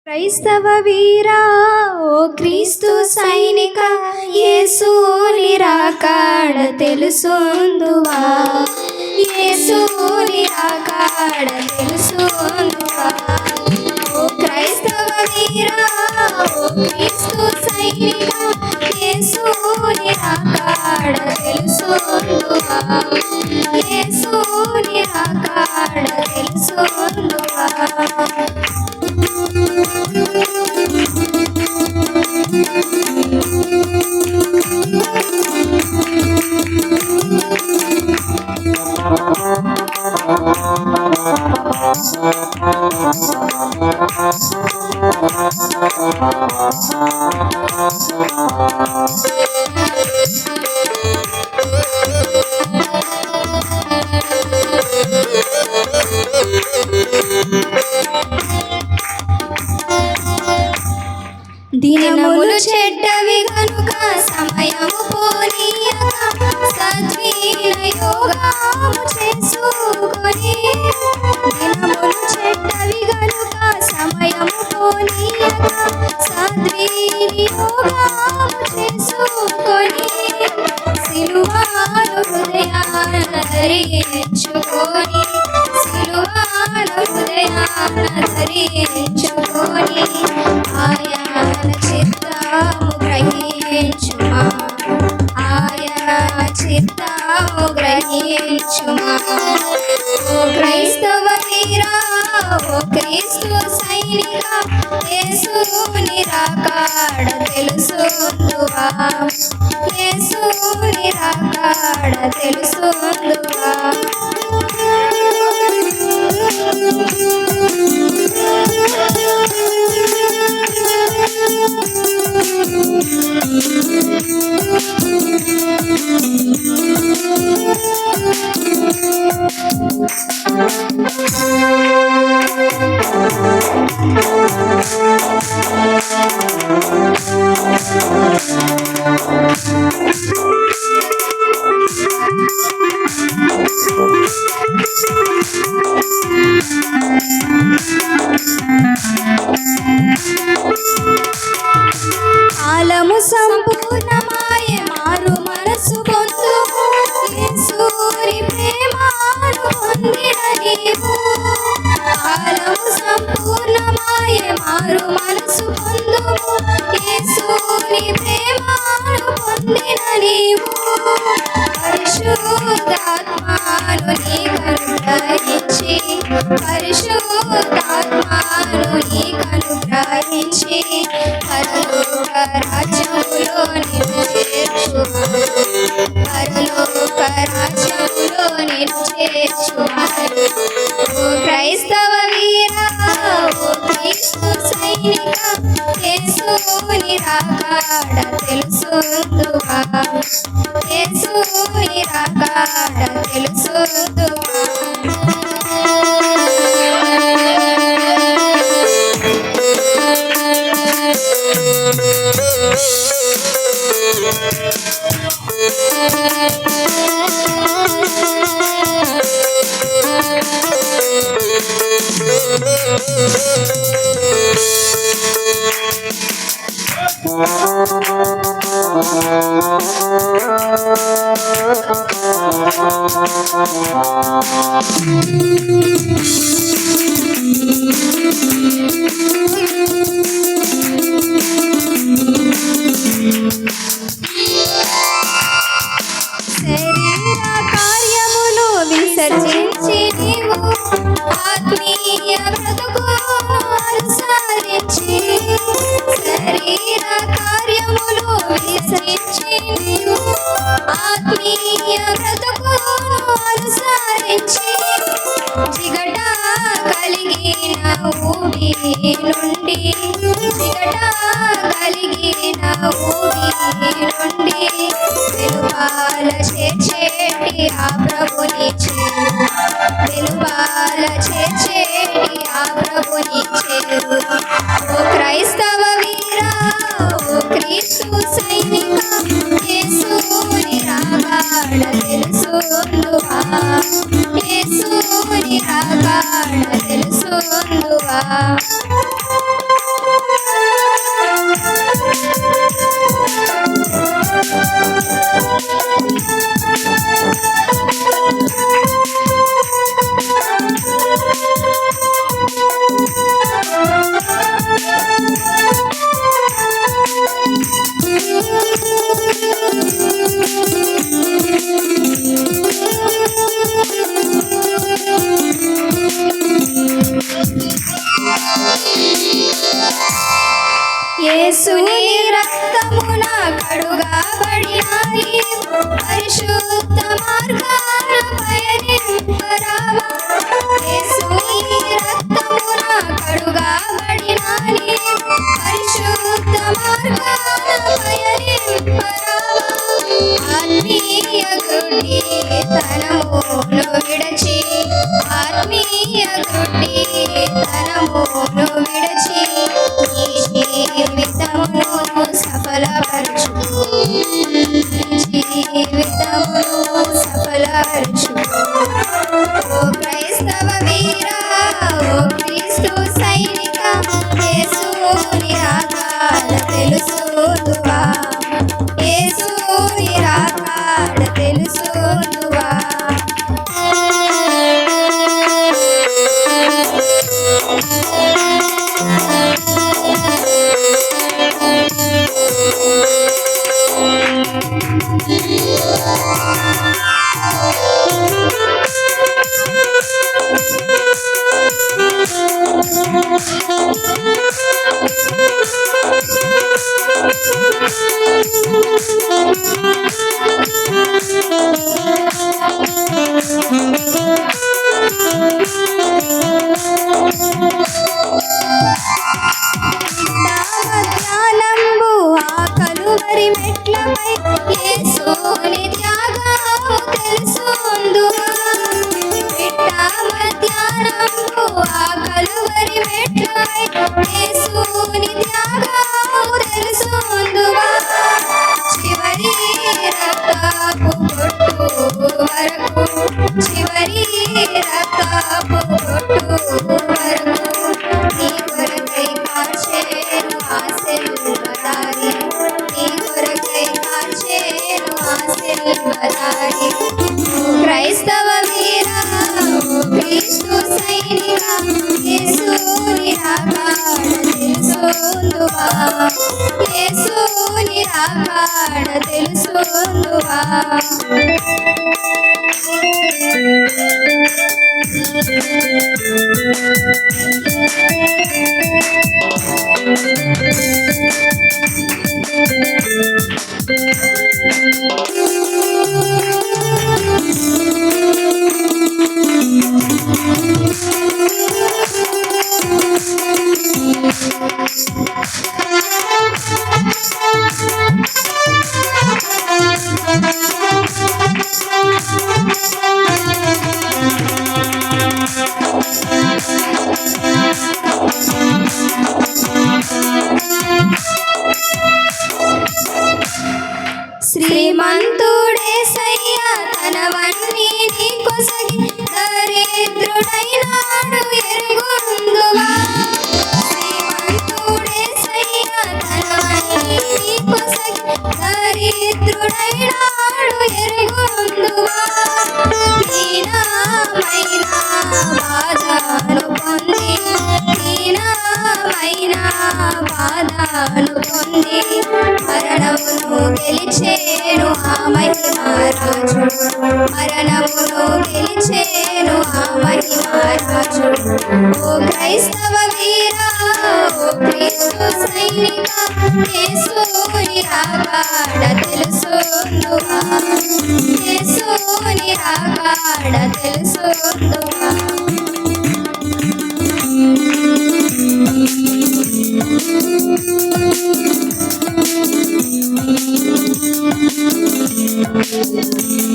క్రైస్తవ వీరా ఓ క్రీస్తు సైనిక, యేసు నిరాకాడ తెలుసుందువా, యేసు నిరాకాడ తెలుసుందువా. ఓ క్రైస్తవ వీరా ఓ క్రీస్తు సైనిక, యేసు నిరాకాడ తెలుసుందువా, యేసు నిరాకాడ తెలుసుందువా. దినములు చెడ్డవి గనుక సమయము పోనీయక సద్వినియోగము చేసుకొని, దినములు చెడ్డవి గనుక సమయము పోనీయక సద్వినియోగము చేసుకొని, సిలువను హృదయాన ధరించుకొని, సిలువను హృదయాన ధరించుకొని, ఆయన చిత్తము గ్రహించుమా, ఆయన చిత్తము గ్రహించుమా. ఓ క్రైస్తవ వీరా ఓ క్రీస్తు సైనిక, యేసు నిరాకాడ తెలుసుందువా, యేసు నిరాకాడ తెలుసుందువా. కాలము సంపూర్ణమాయ మారు మనసు పొందు, యేసుని ప్రేమను పొందిన నీవు. కాలము సంపూర్ణమాయ మారు మనసు పొందు, యేసుని ప్రేమను పొందిన నీవు. పరిశుద్ధాత్మను నీకనుగ్రహించి, పరిశుద్ధాత్మను నీకనుగ్రహించి పరలోక రాజ్యములో నిన్ను చేర్చుమా, పరలోక రాజ్యములో నిన్ను చేర్చుమా. ఓ క్రైస్తవ వీరా ఓ క్రీస్తు సైనిక, యేసు నిరాకాడ తెలుసుందువా, యేసు నిరాకాడ తెలుసుందువా. శరీర కార్యములు విసర్జించి నీవు ఆత్మీయ బ్రతుకును అనుసరించి, శరీర కార్యములు విసర్జించి నీవు ఆత్మీయ బ్రతుకును అనుసరించి, జిగట కలిగిన ఊబి నుండి, జిగట కలిగిన ఊబి నుండి వెలుపాల చేర్చేటి ఆ ప్రభుని చేరు, వెలుపాల చేర్చేటి ఆ ప్రభుని చేరు. ఓ క్రైస్తవ వీరా ఓ క్రీస్తు సైనిక, యేసు నిరాకాడ తెలుసుందువా, యేసు నిరాకాడ తెలుసుందువా. యేసుని రక్తమున కడుగబడినాయి పరిశుద్ధ మార్గాన పయనింపరావా యేసుని రక్తమున కడుగబడినాయి పరిశుద్ధ మార్గాన పయనింపరావా ఆత్మీయ గుడ్డితనమును విడచి ఆత్మీయ గుడ్డితనమును విడచి నీ జీవితమును సఫలపరచు జీవితమును సఫలపరచు ఓ క్రైస్తవ వీరా ఓ క్రీస్తు సైనిక యేసుని రాకాడ తెలుసుదువా యేసుని రాకాడ తెలుసుదువా ధ్యానంబు ఆ కలువరి మెట్లపై యేసుని త్యాగము తెలుసుందువా ధ్యానంబు ఆ కలువరి మెట్లపై యేసుని త్యాగము తెలుసుందువా చివరి రక్తపు బొట్టు వరకు చివరి రక్తపు బొట్టు వరకు నీ కొరకై కాచేను ఆశీర్వదారి నీ కొరకై కాచేను ఆశీర్వదారి క్రైస్తవ వీరా క్రీస్తు సైనిక యేసుని రాకాడ తెలుసుందువా యేసుని రాకాడ తెలుసుందువా శ్రీమంతుడేసయ్య తనవన్నీ నీ కొసగి దరిద్రుడైనాడు ఎరుగుందువా శ్రీమంతుడేసయ్య తనవన్నీ నీ కొసగి దరిద్రుడైనాడు ఎరుగుందువా హీనమైన బాధను పొంది హీనమైన బాధను పొంది మరణమును గెలిచేను ఆ మహిమరాజు మరణమును గెలిచేను ఆ మహిమరాజు ఓ క్రైస్తవ వీరా ఓ క్రీస్తు సైనిక యేసుని రాకాడ తెలుసుందువా యేసుని రాకాడ తెలుసుందువా Thank you.